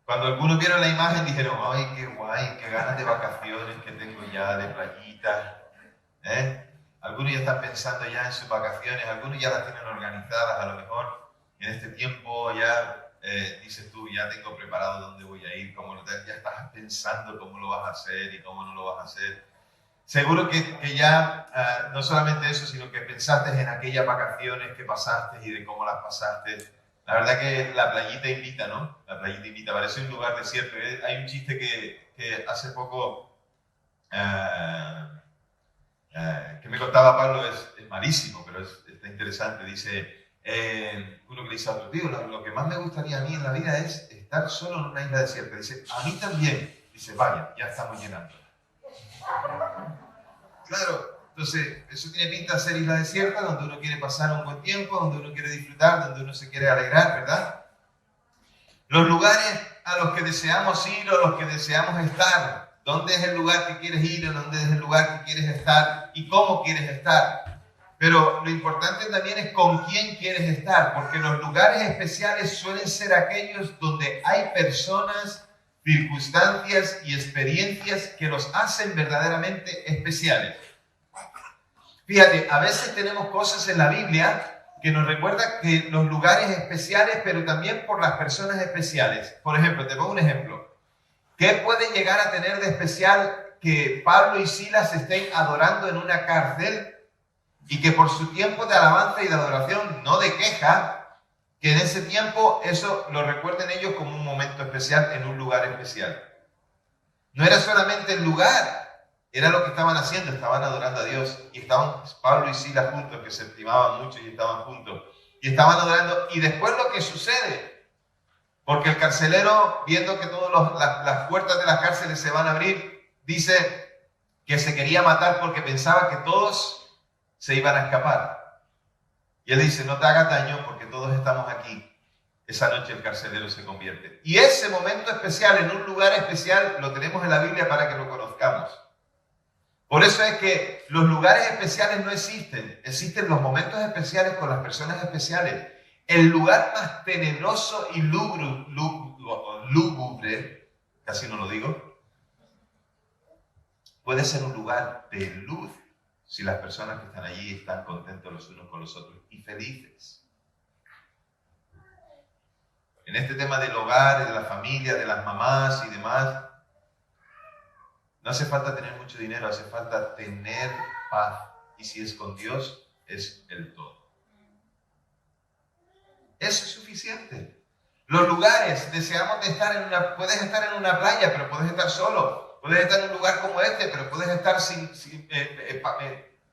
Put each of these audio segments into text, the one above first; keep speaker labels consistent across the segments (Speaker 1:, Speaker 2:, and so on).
Speaker 1: Cuando algunos vieron la imagen dijeron, ay, qué guay, qué ganas de vacaciones que tengo ya, de playita. Algunos ya están pensando ya en sus vacaciones, algunos ya las tienen organizadas a lo mejor. En este tiempo ya dices tú, ya tengo preparado dónde voy a ir, ya estás pensando cómo lo vas a hacer y cómo no lo vas a hacer. Seguro que ya, no solamente eso, sino que pensaste en aquellas vacaciones que pasaste y de cómo las pasaste. La verdad que la playita invita, ¿no? La playita invita, parece un lugar desierto. Hay un chiste que hace poco que me contaba Pablo, es malísimo, pero está interesante. Dice, uno que le dice a otro, tío, lo que más me gustaría a mí en la vida es estar solo en una isla desierta. Dice, a mí también. Dice, vaya, ya estamos llenando. Claro, entonces eso tiene pinta de ser isla desierta, donde uno quiere pasar un buen tiempo, donde uno quiere disfrutar, donde uno se quiere alegrar, ¿verdad? Los lugares a los que deseamos ir o a los que deseamos estar. ¿Dónde es el lugar que quieres ir o dónde es el lugar que quieres estar y cómo quieres estar? Pero lo importante también es con quién quieres estar, porque los lugares especiales suelen ser aquellos donde hay personas, circunstancias y experiencias que los hacen verdaderamente especiales. Fíjate, a veces tenemos cosas en la Biblia que nos recuerdan que los lugares especiales, pero también por las personas especiales. Por ejemplo, te pongo un ejemplo. ¿Qué puede llegar a tener de especial que Pablo y Silas estén adorando en una cárcel y que por su tiempo de alabanza y de adoración, no de queja, que en ese tiempo eso lo recuerden ellos como un momento especial en un lugar especial? No era solamente el lugar, era lo que estaban haciendo, estaban adorando a Dios y estaban Pablo y Silas juntos, que se estimaban mucho y estaban juntos y estaban adorando. Y después lo que sucede, porque el carcelero, viendo que todas las puertas de las cárceles se van a abrir, dice que se quería matar porque pensaba que todos se iban a escapar. Y él dice, no te hagas daño porque todos estamos aquí. Esa noche el carcelero se convierte. Y ese momento especial, en un lugar especial, lo tenemos en la Biblia para que lo conozcamos. Por eso es que los lugares especiales no existen. Existen los momentos especiales con las personas especiales. El lugar más tenebroso y lúgubre, casi no lo digo, puede ser un lugar de luz si las personas que están allí están contentos los unos con los otros y felices. En este tema del hogar, de la familia, de las mamás y demás, no hace falta tener mucho dinero, hace falta tener paz. Y si es con Dios, es el todo. Eso es suficiente. Los lugares, deseamos de estar puedes estar en una playa, pero puedes estar solo. Puedes estar en un lugar como este, pero puedes estar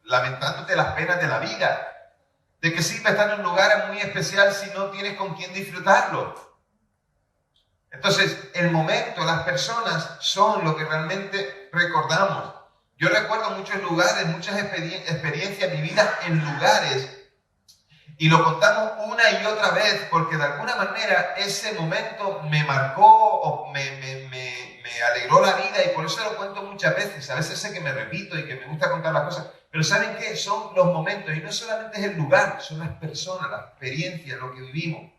Speaker 1: lamentándote las penas de la vida. ¿De qué sirve estar en un lugar muy especial si no tienes con quién disfrutarlo? Entonces, el momento, las personas son lo que realmente recordamos. Yo recuerdo muchos lugares, muchas experiencias vividas en lugares. Y lo contamos una y otra vez porque de alguna manera ese momento me marcó o me alegró la vida y por eso lo cuento muchas veces. A veces sé que me repito y que me gusta contar las cosas, pero ¿saben qué? Son los momentos y no solamente es el lugar, son las personas, las experiencias, lo que vivimos.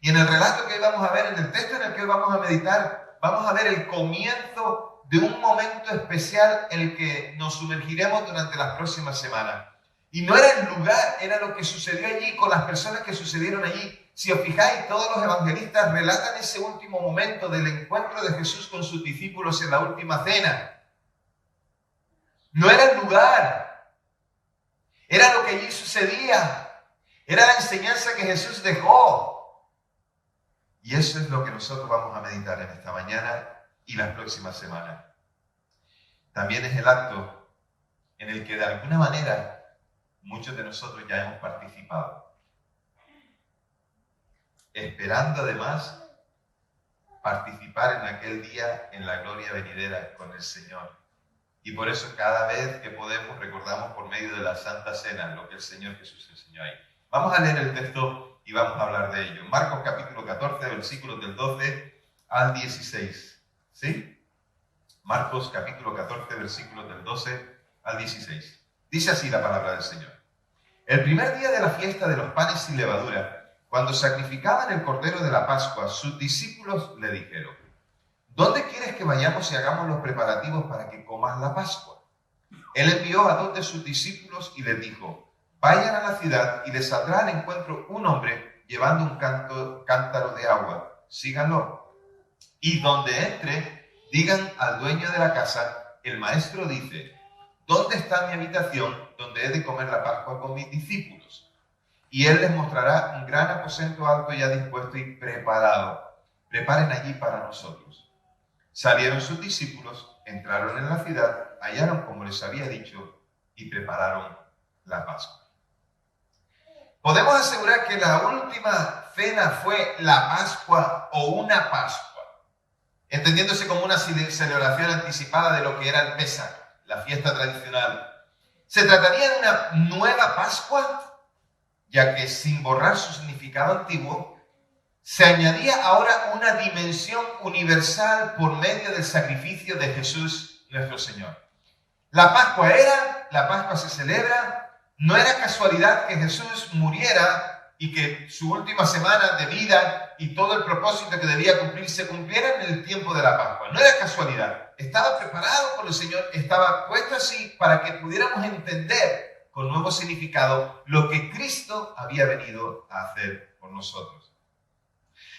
Speaker 1: Y en el relato que hoy vamos a ver, en el texto en el que hoy vamos a meditar, vamos a ver el comienzo de un momento especial en el que nos sumergiremos durante las próximas semanas. Y no era el lugar, era lo que sucedió allí con las personas que sucedieron allí. Si os fijáis, todos los evangelistas relatan ese último momento del encuentro de Jesús con sus discípulos en la última cena. No era el lugar, era lo que allí sucedía, era la enseñanza que Jesús dejó. Y eso es lo que nosotros vamos a meditar en esta mañana y las próximas semanas. También es el acto en el que de alguna manera muchos de nosotros ya hemos participado, esperando además participar en aquel día en la gloria venidera con el Señor. Y por eso cada vez que podemos recordamos por medio de la Santa Cena lo que el Señor Jesús enseñó ahí. Vamos a leer el texto y vamos a hablar de ello. Marcos capítulo 14, versículos del 12 al 16. ¿Sí? Marcos capítulo 14, versículos del 12 al 16. Dice así la palabra del Señor. El primer día de la fiesta de los panes sin levadura, cuando sacrificaban el cordero de la Pascua, sus discípulos le dijeron: ¿dónde quieres que vayamos y hagamos los preparativos para que comas la Pascua? Él envió a 2 de sus discípulos y les dijo: vayan a la ciudad y les saldrá al encuentro un hombre llevando un cántaro de agua. Síganlo. Y donde entre, digan al dueño de la casa: el maestro dice, ¿dónde está mi habitación donde he de comer la Pascua con mis discípulos? Y él les mostrará un gran aposento alto ya dispuesto y preparado. Preparen allí para nosotros. Salieron sus discípulos, entraron en la ciudad, hallaron como les había dicho y prepararon la Pascua. Podemos asegurar que la última cena fue la Pascua o una Pascua, entendiéndose como una celebración anticipada de lo que era el Pesaj, la fiesta tradicional. ¿Se trataría de una nueva Pascua? Ya que sin borrar su significado antiguo, se añadía ahora una dimensión universal por medio del sacrificio de Jesús nuestro Señor. La Pascua se celebra. No era casualidad que Jesús muriera y que su última semana de vida y todo el propósito que debía cumplir se cumpliera en el tiempo de la Pascua. No era casualidad. Estaba preparado por el Señor, estaba puesto así para que pudiéramos entender con nuevo significado lo que Cristo había venido a hacer por nosotros.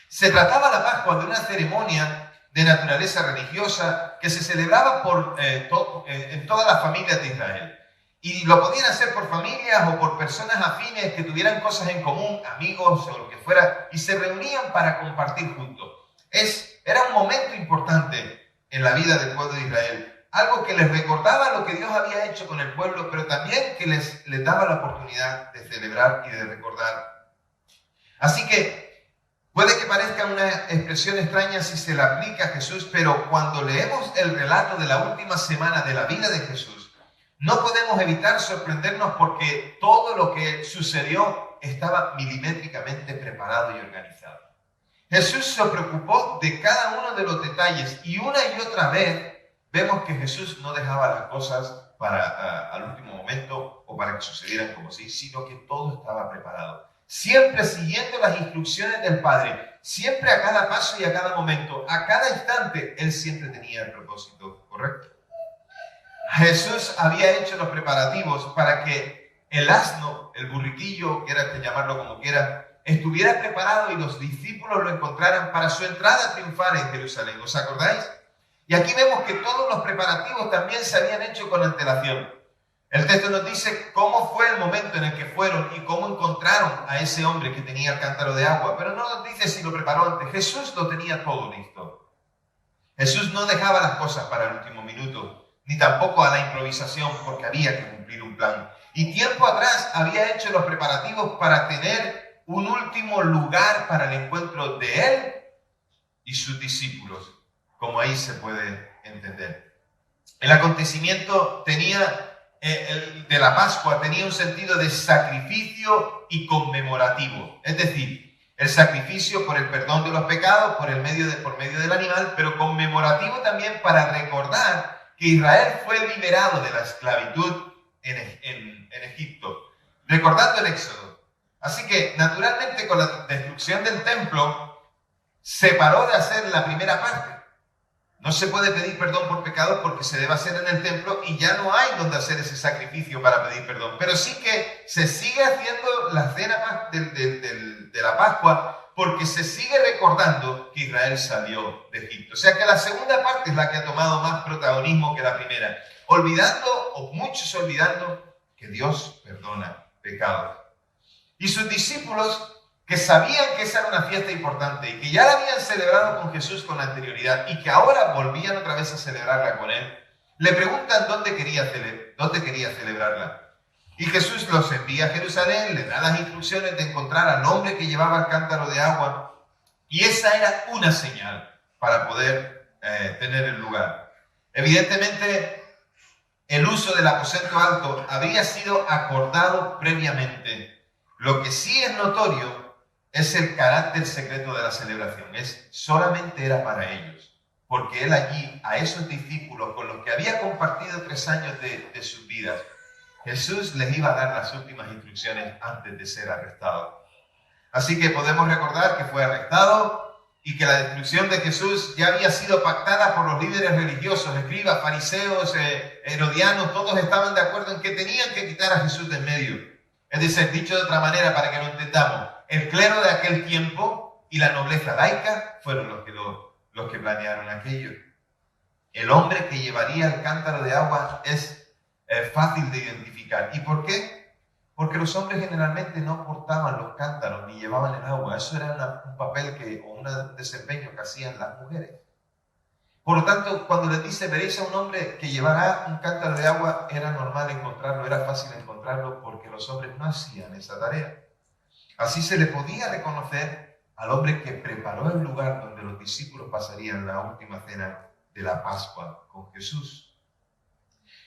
Speaker 1: Se trataba la Pascua de una ceremonia de naturaleza religiosa que se celebraba en todas las familias de Israel. Y lo podían hacer por familias o por personas afines que tuvieran cosas en común, amigos o lo que fuera, y se reunían para compartir juntos. Era un momento importante en la vida del pueblo de Israel, algo que les recordaba lo que Dios había hecho con el pueblo, pero también que les daba la oportunidad de celebrar y de recordar. Así que puede que parezca una expresión extraña si se la aplica a Jesús, pero cuando leemos el relato de la última semana de la vida de Jesús, no podemos evitar sorprendernos porque todo lo que sucedió estaba milimétricamente preparado y organizado. Jesús se preocupó de cada uno de los detalles y una y otra vez vemos que Jesús no dejaba las cosas para al último momento o para que sucedieran como sí, sino que todo estaba preparado. Siempre siguiendo las instrucciones del Padre, siempre a cada paso y a cada momento, a cada instante, Él siempre tenía el propósito correcto. Jesús había hecho los preparativos para que el asno, el burriquillo, quiera llamarlo como quiera, estuviera preparado y los discípulos lo encontraran para su entrada triunfal en Jerusalén. ¿Os acordáis? Y aquí vemos que todos los preparativos también se habían hecho con antelación. El texto nos dice cómo fue el momento en el que fueron y cómo encontraron a ese hombre que tenía el cántaro de agua, pero no nos dice si lo preparó antes. Jesús lo tenía todo listo. Jesús no dejaba las cosas para el último minuto, ni tampoco a la improvisación, porque había que cumplir un plan. Y tiempo atrás había hecho los preparativos para tener un último lugar para el encuentro de Él y sus discípulos, como ahí se puede entender. El acontecimiento de la Pascua tenía un sentido de sacrificio y conmemorativo, es decir, el sacrificio por el perdón de los pecados por medio del animal, pero conmemorativo también para recordar que Israel fue liberado de la esclavitud en Egipto, recordando el Éxodo. Así que, naturalmente, con la destrucción del templo, se paró de hacer la primera parte. No se puede pedir perdón por pecados porque se debe hacer en el templo y ya no hay donde hacer ese sacrificio para pedir perdón. Pero sí que se sigue haciendo la cena de la Pascua porque se sigue recordando que Israel salió de Egipto. O sea que la segunda parte es la que ha tomado más protagonismo que la primera, muchos olvidando que Dios perdona pecados. Y sus discípulos, que sabían que esa era una fiesta importante y que ya la habían celebrado con Jesús con anterioridad y que ahora volvían otra vez a celebrarla con Él, le preguntan dónde quería celebrarla. Y Jesús los envía a Jerusalén, le da las instrucciones de encontrar al hombre que llevaba el cántaro de agua. Y esa era una señal para poder tener el lugar. Evidentemente, el uso del aposento alto había sido acordado previamente. Lo que sí es notorio es el carácter secreto de la celebración. Solamente era para ellos. Porque Él allí, a esos discípulos con los que había compartido 3 años de sus vidas, Jesús les iba a dar las últimas instrucciones antes de ser arrestado. Así que podemos recordar que fue arrestado y que la destrucción de Jesús ya había sido pactada por los líderes religiosos, escribas, fariseos, herodianos, todos estaban de acuerdo en que tenían que quitar a Jesús del medio. Es decir, dicho de otra manera para que lo entendamos, el clero de aquel tiempo y la nobleza laica fueron los que planearon aquello. El hombre que llevaría el cántaro de agua es fácil de identificar. ¿Y por qué? Porque los hombres generalmente no portaban los cántaros ni llevaban el agua. Eso era un papel o un desempeño que hacían las mujeres. Por lo tanto, cuando les dice, veréis a un hombre que llevará un cántaro de agua, era normal encontrarlo, era fácil encontrarlo, porque los hombres no hacían esa tarea. Así se le podía reconocer al hombre que preparó el lugar donde los discípulos pasarían la última cena de la Pascua con Jesús.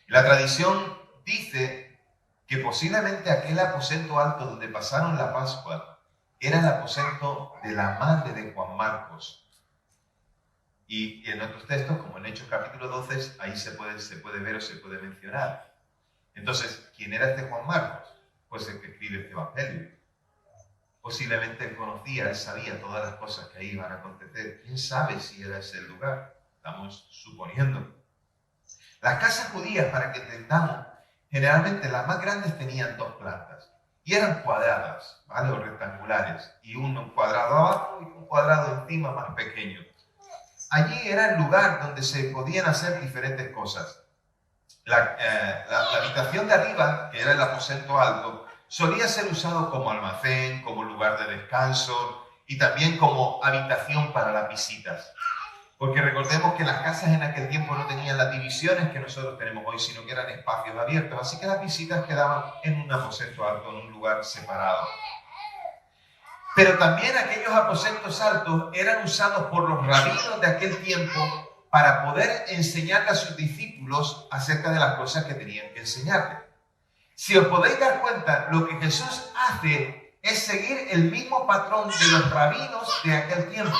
Speaker 1: La tradición dice que posiblemente aquel aposento alto donde pasaron la Pascua era el aposento de la madre de Juan Marcos. Y en otros textos, como en Hechos capítulo 12, ahí se puede ver o se puede mencionar. Entonces, ¿quién era este Juan Marcos? Pues el que escribe este Evangelio. Posiblemente él conocía, él sabía todas las cosas que ahí iban a acontecer. ¿Quién sabe si era ese el lugar? Estamos suponiendo. Las casas judías, para que entendamos, generalmente las más grandes tenían 2 plantas y eran cuadradas, ¿vale? O rectangulares, y un cuadrado abajo y un cuadrado encima más pequeño. Allí era el lugar donde se podían hacer diferentes cosas. La habitación de arriba, que era el aposento alto, solía ser usado como almacén, como lugar de descanso y también como habitación para las visitas. Porque recordemos que las casas en aquel tiempo no tenían las divisiones que nosotros tenemos hoy, sino que eran espacios abiertos. Así que las visitas quedaban en un aposento alto, en un lugar separado. Pero también aquellos aposentos altos eran usados por los rabinos de aquel tiempo para poder enseñarle a sus discípulos acerca de las cosas que tenían que enseñarles. Si os podéis dar cuenta, lo que Jesús hace es seguir el mismo patrón de los rabinos de aquel tiempo.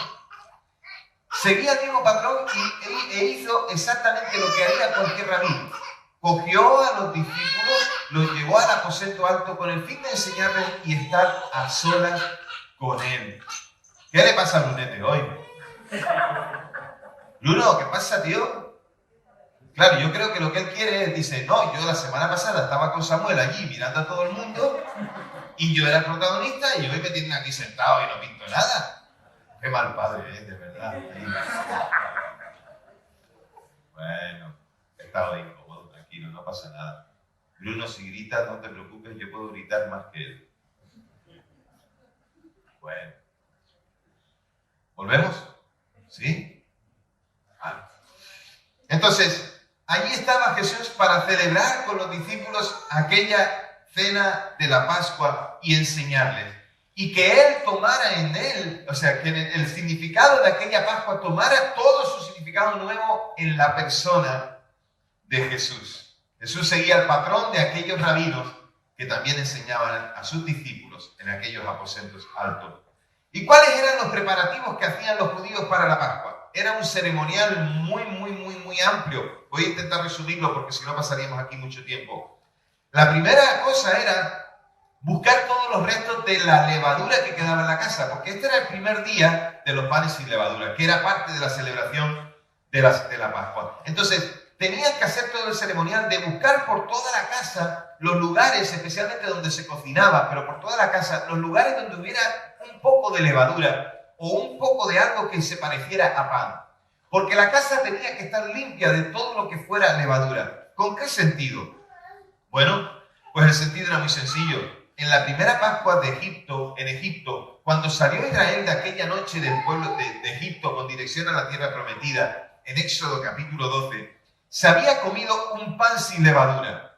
Speaker 1: Seguía el mismo patrón e hizo exactamente lo que haría cualquier rabino. Cogió a los discípulos, los llevó al aposento alto con el fin de enseñarles y estar a solas con él. ¿Qué le pasa a Brunete hoy? Bruno, ¿qué pasa, tío? Claro, yo creo que lo que él quiere es, dice, no, yo la semana pasada estaba con Samuel allí mirando a todo el mundo y yo era el protagonista y hoy me tienen aquí sentado y no pinto nada. Qué mal padre, de verdad. Bueno, he estado incómodo, tranquilo, no pasa nada. Bruno, si gritas, no te preocupes, yo puedo gritar más que él. Bueno. ¿Volvemos? ¿Sí? Vale. Entonces, allí estaba Jesús para celebrar con los discípulos aquella cena de la Pascua y enseñarles. Y que Él tomara en Él, o sea, que el significado de aquella Pascua tomara todo su significado nuevo en la persona de Jesús. Jesús seguía el patrón de aquellos rabinos que también enseñaban a sus discípulos en aquellos aposentos altos. ¿Y cuáles eran los preparativos que hacían los judíos para la Pascua? Era un ceremonial muy amplio. Voy a intentar resumirlo porque si no pasaríamos aquí mucho tiempo. La primera cosa era buscar todos los restos de la levadura que quedaba en la casa, porque este era el primer día de los panes sin levadura, que era parte de la celebración de la Pascua. Entonces, tenían que hacer todo el ceremonial de buscar por toda la casa los lugares, especialmente donde se cocinaba, pero por toda la casa, los lugares donde hubiera un poco de levadura o un poco de algo que se pareciera a pan. Porque la casa tenía que estar limpia de todo lo que fuera levadura. ¿Con qué sentido? Bueno, pues el sentido era muy sencillo. En la primera Pascua de Egipto, en Egipto, cuando salió Israel de aquella noche del pueblo de Egipto con dirección a la tierra prometida, en Éxodo capítulo 12, se había comido un pan sin levadura.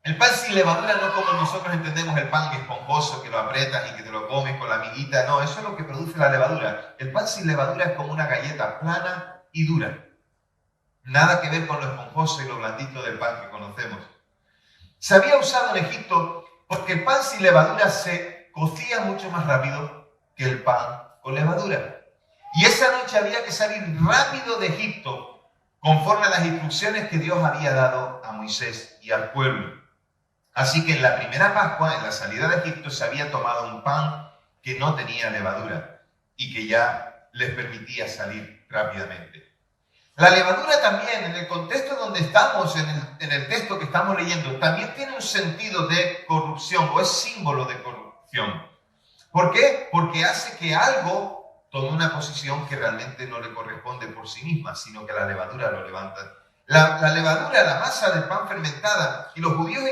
Speaker 1: El pan sin levadura no como nosotros entendemos el pan esponjoso, que lo aprietas y que te lo comes con la amiguita. No, eso es lo que produce la levadura. El pan sin levadura es como una galleta plana y dura. Nada que ver con lo esponjoso y lo blandito del pan que conocemos. Se había usado en Egipto porque el pan sin levadura se cocía mucho más rápido que el pan con levadura. Y esa noche había que salir rápido de Egipto, conforme a las instrucciones que Dios había dado a Moisés y al pueblo. Así que en la primera Pascua, en la salida de Egipto, se había tomado un pan que no tenía levadura y que ya les permitía salir rápidamente. La levadura también, en el contexto donde estamos, en el texto que estamos leyendo, también tiene un sentido de corrupción o es símbolo de corrupción. ¿Por qué? Porque hace que algo tome una posición que realmente no le corresponde por sí misma, sino que la levadura lo levanta. La levadura, la masa de pan fermentada, y los judíos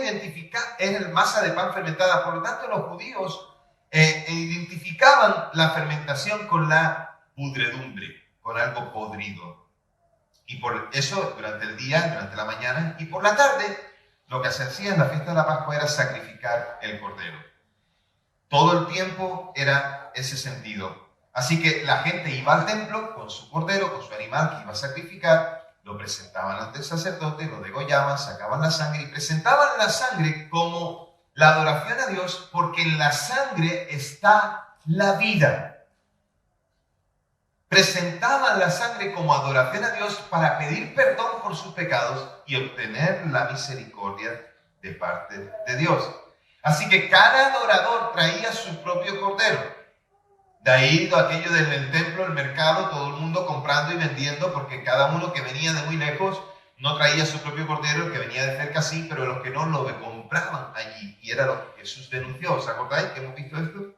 Speaker 1: es masa de pan fermentada, por lo tanto los judíos identificaban la fermentación con la pudredumbre, con algo podrido. Y por eso, durante el día, durante la mañana y por la tarde, lo que se hacía en la fiesta de la Pascua era sacrificar el cordero. Todo el tiempo era ese sentido. Así que la gente iba al templo con su cordero, con su animal que iba a sacrificar, lo presentaban ante el sacerdote, lo degollaban, sacaban la sangre y presentaban la sangre como la adoración a Dios, porque en la sangre está la vida. Presentaban la sangre como adoración a Dios para pedir perdón por sus pecados y obtener la misericordia de parte de Dios. Así que cada adorador traía su propio cordero. De ahí aquello del templo, el mercado, todo el mundo comprando y vendiendo, porque cada uno que venía de muy lejos no traía su propio cordero, el que venía de cerca sí, pero los que no lo compraban allí. Y era lo que Jesús denunció. ¿Os acordáis que hemos visto esto?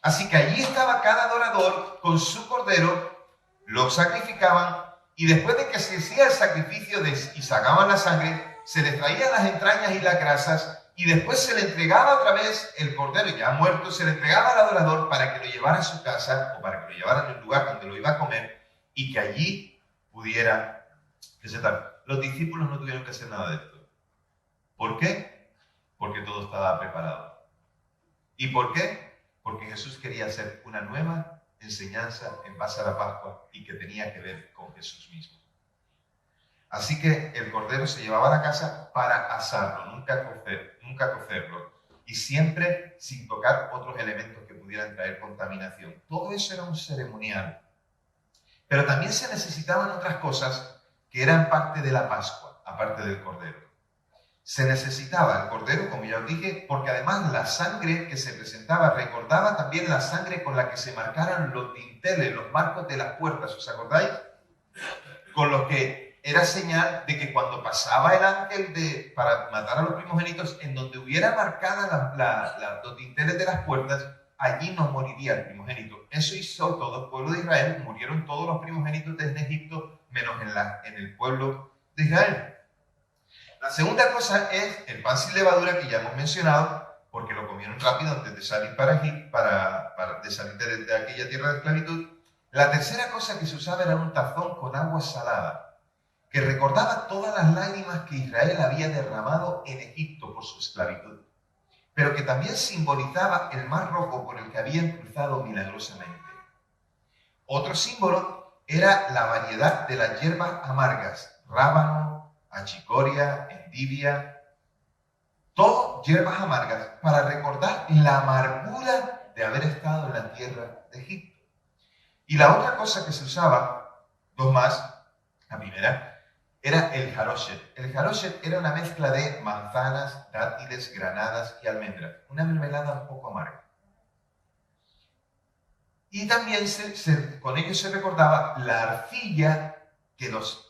Speaker 1: Así que allí estaba cada adorador con su cordero, lo sacrificaban y después de que se hacía el sacrificio y sacaban la sangre, se les traían las entrañas y las grasas y después se le entregaba otra vez el cordero ya muerto, se le entregaba al adorador para que lo llevara a su casa o para que lo llevara en el lugar donde lo iba a comer y que allí pudiera presentar. Los discípulos no tuvieron que hacer nada de esto. ¿Por qué? Porque todo estaba preparado. ¿Y por qué? Porque Jesús quería hacer una nueva enseñanza en base a la Pascua y que tenía que ver con Jesús mismo. Así que el cordero se llevaba a la casa para asarlo, nunca cocerlo, y siempre sin tocar otros elementos que pudieran traer contaminación. Todo eso era un ceremonial. Pero también se necesitaban otras cosas que eran parte de la Pascua, aparte del cordero. Se necesitaba el cordero, como ya os dije, porque además la sangre que se presentaba recordaba también la sangre con la que se marcaran los dinteles, los marcos de las puertas, ¿os acordáis? Con los que era señal de que cuando pasaba el ángel para matar a los primogénitos, en donde hubiera marcadas los dinteles de las puertas, allí no moriría el primogénito. Eso hizo todo el pueblo de Israel, murieron todos los primogénitos desde Egipto, menos en el pueblo de Israel. La segunda cosa es el pan sin levadura que ya hemos mencionado, porque lo comieron rápido antes de salir de salir de aquella tierra de esclavitud. La tercera cosa que se usaba era un tazón con agua salada, que recordaba todas las lágrimas que Israel había derramado en Egipto por su esclavitud, pero que también simbolizaba el mar rojo por el que habían cruzado milagrosamente. Otro símbolo era la variedad de las hierbas amargas, rábano, achicoria, endivia, todo hierbas amargas para recordar la amargura de haber estado en la tierra de Egipto. Y la otra cosa que se usaba, dos más, la primera, era el jaroshet. El jaroshet era una mezcla de manzanas, dátiles, granadas y almendras, una mermelada un poco amarga. Y también con ello se recordaba la arcilla que los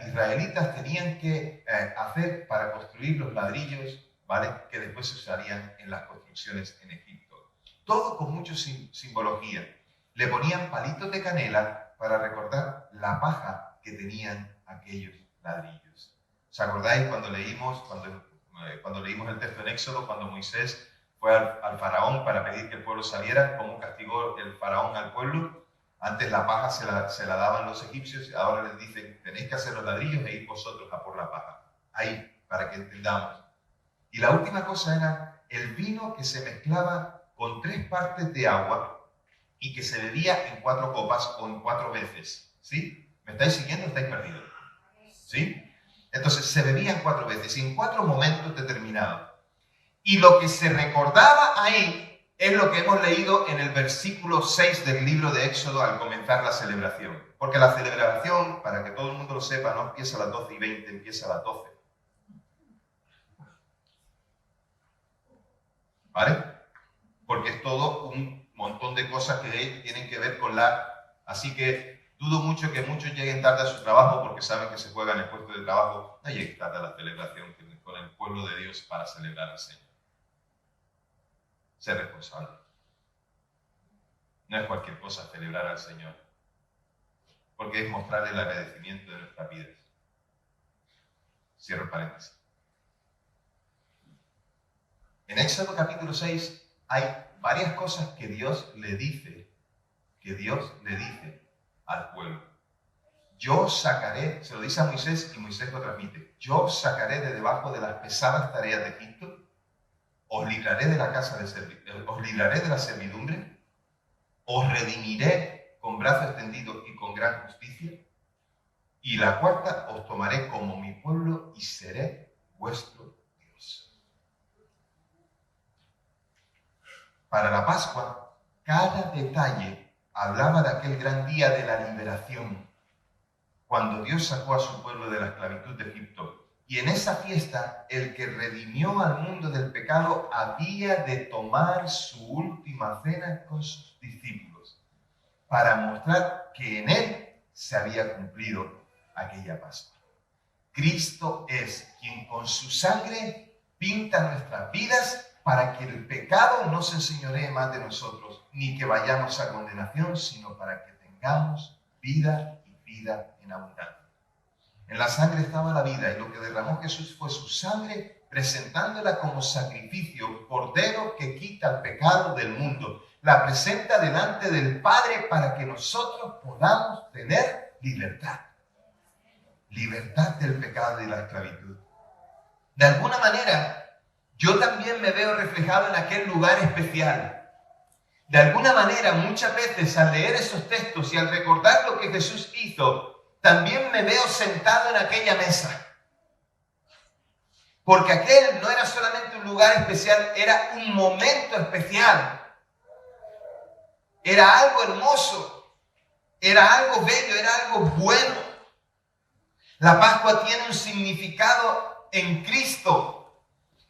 Speaker 1: israelitas tenían que hacer para construir los ladrillos, ¿vale?, que después se usarían en las construcciones en Egipto. Todo con mucha simbología. Le ponían palitos de canela para recordar la paja que tenían aquellos ladrillos. ¿Os acordáis cuando leímos el texto en Éxodo, cuando Moisés fue al faraón para pedir que el pueblo saliera? ¿Cómo castigó el faraón al pueblo? Antes la paja se la daban los egipcios y ahora les dicen, tenéis que hacer los ladrillos e ir vosotros a por la paja. Ahí, para que entendamos. Y la última cosa era el vino que se mezclaba con 3 partes de agua y que se bebía en 4 copas o en 4 veces. ¿Sí? ¿Me estáis siguiendo o estáis perdidos? ¿Sí? Entonces se bebía en 4 veces y en 4 momentos determinados. Y lo que se recordaba ahí es lo que hemos leído en el versículo 6 del libro de Éxodo al comenzar la celebración. Porque la celebración, para que todo el mundo lo sepa, no empieza a las 12:20, empieza a las 12. ¿Vale? Porque es todo un montón de cosas que tienen que ver con Así que dudo mucho que muchos lleguen tarde a su trabajo porque saben que se juegan el puesto de trabajo. No lleguen tarde a la celebración con el pueblo de Dios para celebrar al Señor. Ser responsable. No es cualquier cosa celebrar al Señor, porque es mostrarle el agradecimiento de nuestras vidas. Cierro paréntesis. En Éxodo capítulo 6 hay varias cosas que Dios le dice al pueblo. Yo sacaré, se lo dice a Moisés y Moisés lo transmite, yo sacaré de debajo de las pesadas tareas de Egipto, os libraré de la servidumbre, os redimiré con brazo extendido y con gran justicia, y la cuarta, os tomaré como mi pueblo y seré vuestro Dios. Para la Pascua, cada detalle hablaba de aquel gran día de la liberación, cuando Dios sacó a su pueblo de la esclavitud de Egipto. Y en esa fiesta, el que redimió al mundo del pecado había de tomar su última cena con sus discípulos, para mostrar que en él se había cumplido aquella Pascua. Cristo es quien con su sangre pinta nuestras vidas para que el pecado no se enseñoree más de nosotros, ni que vayamos a condenación, sino para que tengamos vida y vida en abundancia. En la sangre estaba la vida, y lo que derramó Jesús fue su sangre, presentándola como sacrificio, cordero que quita el pecado del mundo. La presenta delante del Padre para que nosotros podamos tener libertad. Libertad del pecado y la esclavitud. De alguna manera, yo también me veo reflejado en aquel lugar especial. De alguna manera, muchas veces al leer esos textos y al recordar lo que Jesús hizo, también me veo sentado en aquella mesa. Porque aquel no era solamente un lugar especial, era un momento especial. Era algo hermoso, era algo bello, era algo bueno. La Pascua tiene un significado en Cristo.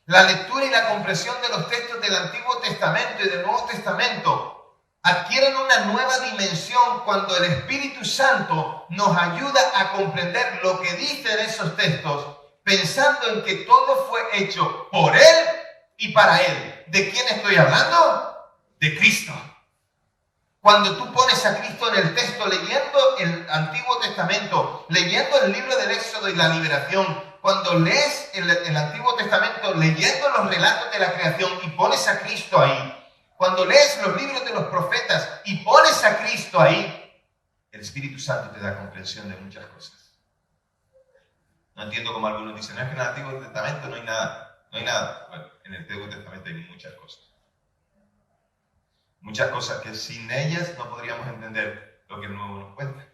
Speaker 1: La lectura y la comprensión de los textos del Antiguo Testamento y del Nuevo Testamento adquieren una nueva dimensión cuando el Espíritu Santo nos ayuda a comprender lo que dicen esos textos, pensando en que todo fue hecho por Él y para Él. ¿De quién estoy hablando? De Cristo. Cuando tú pones a Cristo en el texto, leyendo el Antiguo Testamento, leyendo el libro del Éxodo y la liberación, cuando lees el Antiguo Testamento, leyendo los relatos de la creación y pones a Cristo ahí, cuando lees los libros de los profetas y pones a Cristo ahí, el Espíritu Santo te da comprensión de muchas cosas. No entiendo cómo algunos dicen, no es que en el Antiguo Testamento no hay nada. Bueno, en el Antiguo Testamento hay muchas cosas. Muchas cosas que sin ellas no podríamos entender lo que el Nuevo nos cuenta.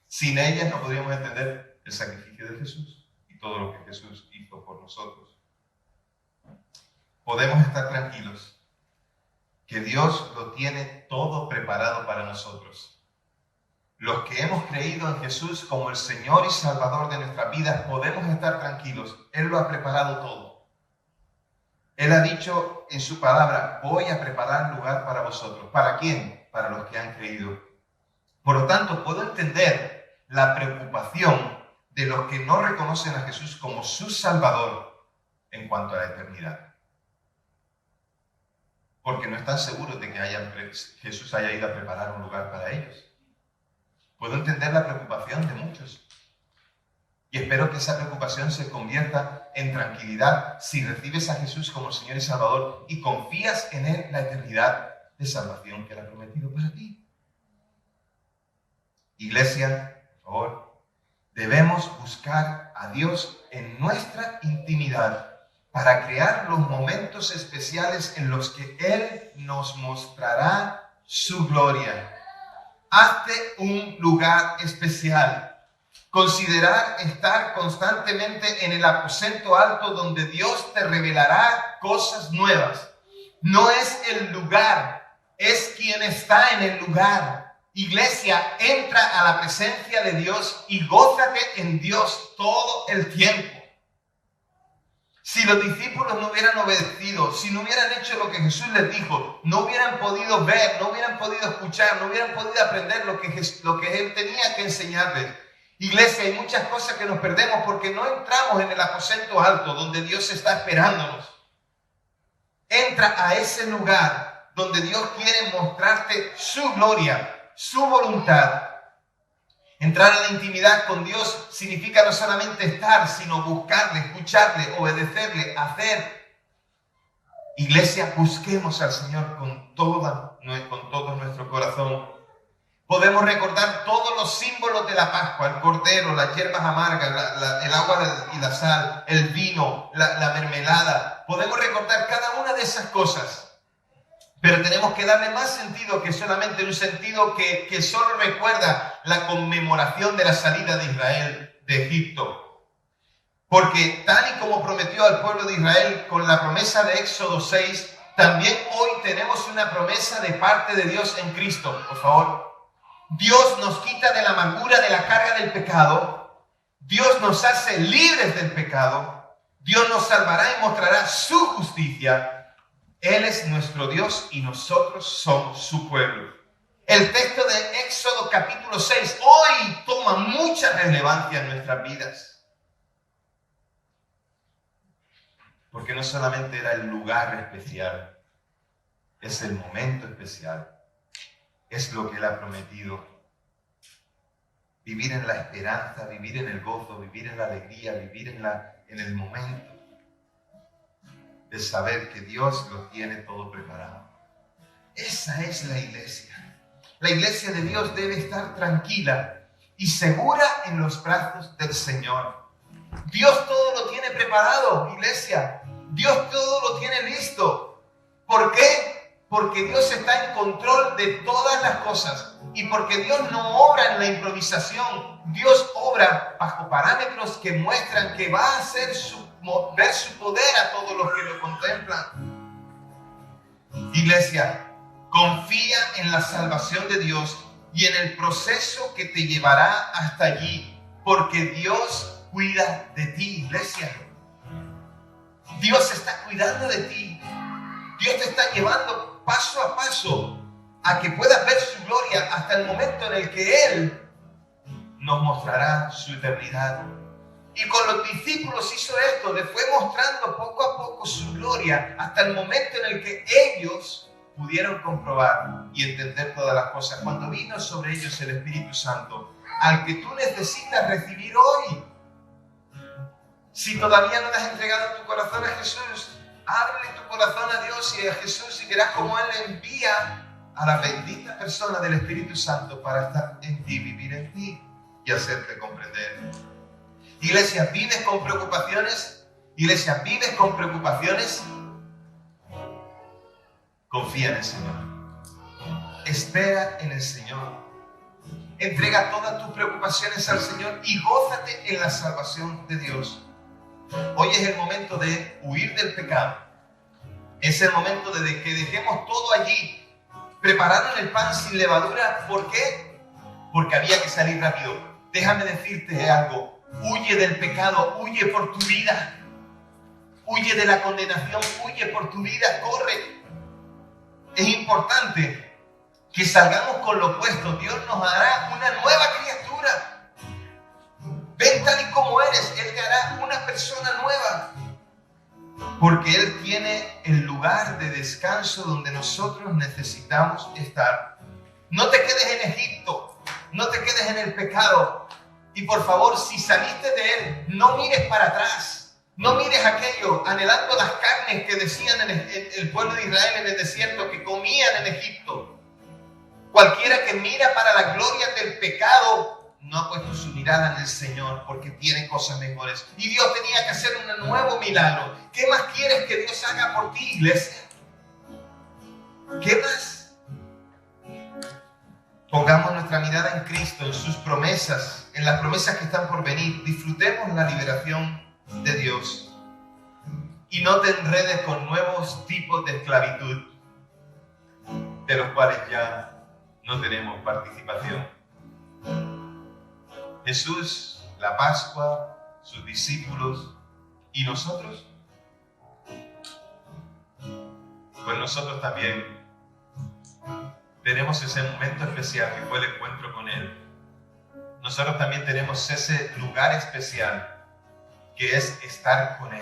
Speaker 1: Sin ellas no podríamos entender el sacrificio de Jesús y todo lo que Jesús hizo por nosotros. Podemos estar tranquilos que Dios lo tiene todo preparado para nosotros. Los que hemos creído en Jesús como el Señor y Salvador de nuestras vidas, podemos estar tranquilos. Él lo ha preparado todo. Él ha dicho en su palabra, voy a preparar lugar para vosotros. ¿Para quién? Para los que han creído. Por lo tanto, puedo entender la preocupación de los que no reconocen a Jesús como su Salvador en cuanto a la eternidad. Porque no están seguros de que Jesús haya ido a preparar un lugar para ellos. Puedo entender la preocupación de muchos. Y espero que esa preocupación se convierta en tranquilidad si recibes a Jesús como Señor y Salvador y confías en Él la eternidad de salvación que Él ha prometido para ti. Iglesia, por favor, debemos buscar a Dios en nuestra intimidad para crear los momentos especiales en los que Él nos mostrará su gloria. Hazte un lugar especial. Considerar estar constantemente en el aposento alto donde Dios te revelará cosas nuevas. No es el lugar, es quien está en el lugar. Iglesia, entra a la presencia de Dios y gózate en Dios todo el tiempo. Si los discípulos no hubieran obedecido, si no hubieran hecho lo que Jesús les dijo, no hubieran podido ver, no hubieran podido escuchar, no hubieran podido aprender lo que Él tenía que enseñarles. Iglesia, hay muchas cosas que nos perdemos porque no entramos en el aposento alto donde Dios está esperándonos. Entra a ese lugar donde Dios quiere mostrarte su gloria, su voluntad. Entrar a la intimidad con Dios significa no solamente estar, sino buscarle, escucharle, obedecerle, hacer. Iglesia, busquemos al Señor con todo nuestro corazón. Podemos recordar todos los símbolos de la Pascua, el cordero, las hierbas amargas, el agua y la sal, el vino, la mermelada. Podemos recordar cada una de esas cosas. Pero tenemos que darle más sentido que solamente un sentido que solo recuerda la conmemoración de la salida de Israel de Egipto. Porque tal y como prometió al pueblo de Israel con la promesa de Éxodo 6, también hoy tenemos una promesa de parte de Dios en Cristo. Por favor, Dios nos quita de la amargura, de la carga del pecado. Dios nos hace libres del pecado. Dios nos salvará y mostrará su justicia. Él es nuestro Dios y nosotros somos su pueblo. El texto de Éxodo capítulo 6 hoy toma mucha relevancia en nuestras vidas. Porque no solamente era el lugar especial, es el momento especial. Es lo que Él ha prometido. Vivir en la esperanza, vivir en el gozo, vivir en la alegría, vivir en el momento de saber que Dios lo tiene todo preparado. Esa es la iglesia. La iglesia de Dios debe estar tranquila y segura en los brazos del Señor. Dios todo lo tiene preparado, iglesia. Dios todo lo tiene listo. ¿Por qué? Porque Dios está en control de todas las cosas y porque Dios no obra en la improvisación. Dios obra bajo parámetros que muestran que va a hacer ver su poder a todos los que lo contemplan. Iglesia, confía en la salvación de Dios y en el proceso que te llevará hasta allí, porque Dios cuida de ti, iglesia. Dios está cuidando de ti. Dios te está llevando paso a paso a que puedas ver su gloria hasta el momento en el que Él nos mostrará su eternidad. Y con los discípulos hizo esto, les fue mostrando poco a poco su gloria hasta el momento en el que ellos pudieron comprobar y entender todas las cosas. Cuando vino sobre ellos el Espíritu Santo, al que tú necesitas recibir hoy. Si todavía no le has entregado tu corazón a Jesús, ábrele tu corazón a Dios y a Jesús y verás cómo Él envía a la bendita persona del Espíritu Santo para estar en ti, vivir en ti y hacerte comprender. Iglesia, ¿vives con preocupaciones? Iglesia, ¿vives con preocupaciones? Confía en el Señor. Espera en el Señor. Entrega todas tus preocupaciones al Señor y gózate en la salvación de Dios. Hoy es el momento de huir del pecado. Es el momento de que dejemos todo allí. Prepararon el pan sin levadura. ¿Por qué? Porque había que salir rápido. Déjame decirte algo. Huye del pecado, huye por tu vida. Huye de la condenación, huye por tu vida, corre. Es importante que salgamos con lo opuesto. Dios nos hará una nueva criatura. Ven tal y como eres, Él te hará una persona nueva. Porque Él tiene el lugar de descanso donde nosotros necesitamos estar. No te quedes en Egipto, no te quedes en el pecado. Y por favor, si saliste de Él, no mires para atrás. No mires aquello, anhelando las carnes que decían el pueblo de Israel en el desierto, que comían en Egipto. Cualquiera que mira para la gloria del pecado, no ha puesto su mirada en el Señor, porque tiene cosas mejores. Y Dios tenía que hacer un nuevo milagro. ¿Qué más quieres que Dios haga por ti, iglesia? ¿Qué más? Pongamos nuestra mirada en Cristo, en sus promesas, en las promesas que están por venir. Disfrutemos la liberación de Dios. Y no te enredes con nuevos tipos de esclavitud, de los cuales ya no tenemos participación. Jesús, la Pascua, sus discípulos y nosotros Pues nosotros también tenemos ese momento especial que fue el encuentro con Él. Nosotros también tenemos ese lugar especial que es estar con Él.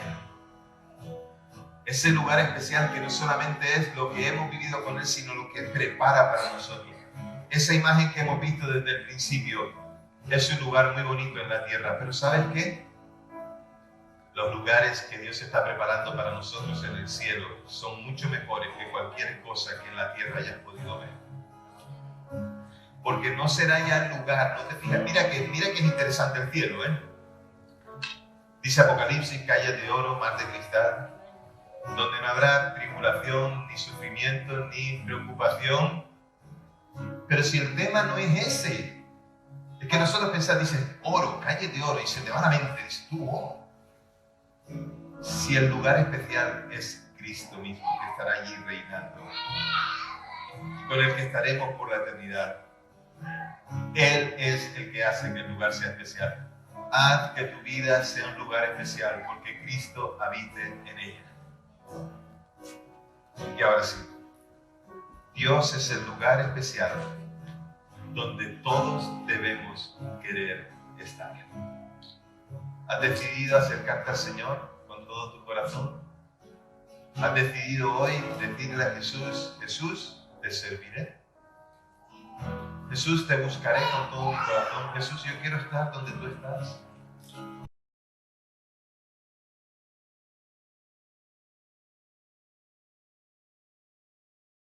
Speaker 1: Ese lugar especial que no solamente es lo que hemos vivido con Él, sino lo que prepara para nosotros. Esa imagen que hemos visto desde el principio es un lugar muy bonito en la tierra, pero ¿sabes qué? Los lugares que Dios está preparando para nosotros en el cielo son mucho mejores que cualquier cosa que en la tierra hayas podido ver. Porque no será ya el lugar, no te fijas, mira que es interesante el cielo, ¿eh? Dice Apocalipsis, calles de oro, mar de cristal, donde no habrá tribulación, ni sufrimiento, ni preocupación. Pero si el tema no es ese, es que nosotros pensamos, dices, oro, calles de oro, y se te va a la mente, dices tú, oh. Si el lugar especial es Cristo mismo, que estará allí reinando, con el que estaremos por la eternidad. Él es el que hace que el lugar sea especial. Haz que tu vida sea un lugar especial, porque Cristo habite en ella. Y ahora sí, Dios es el lugar especial donde todos debemos querer estar. ¿Has decidido acercarte al Señor con todo tu corazón? ¿Has decidido hoy decirle a Jesús, Jesús, te serviré? Jesús, te buscaré con todo mi corazón. Jesús, yo quiero estar donde tú estás.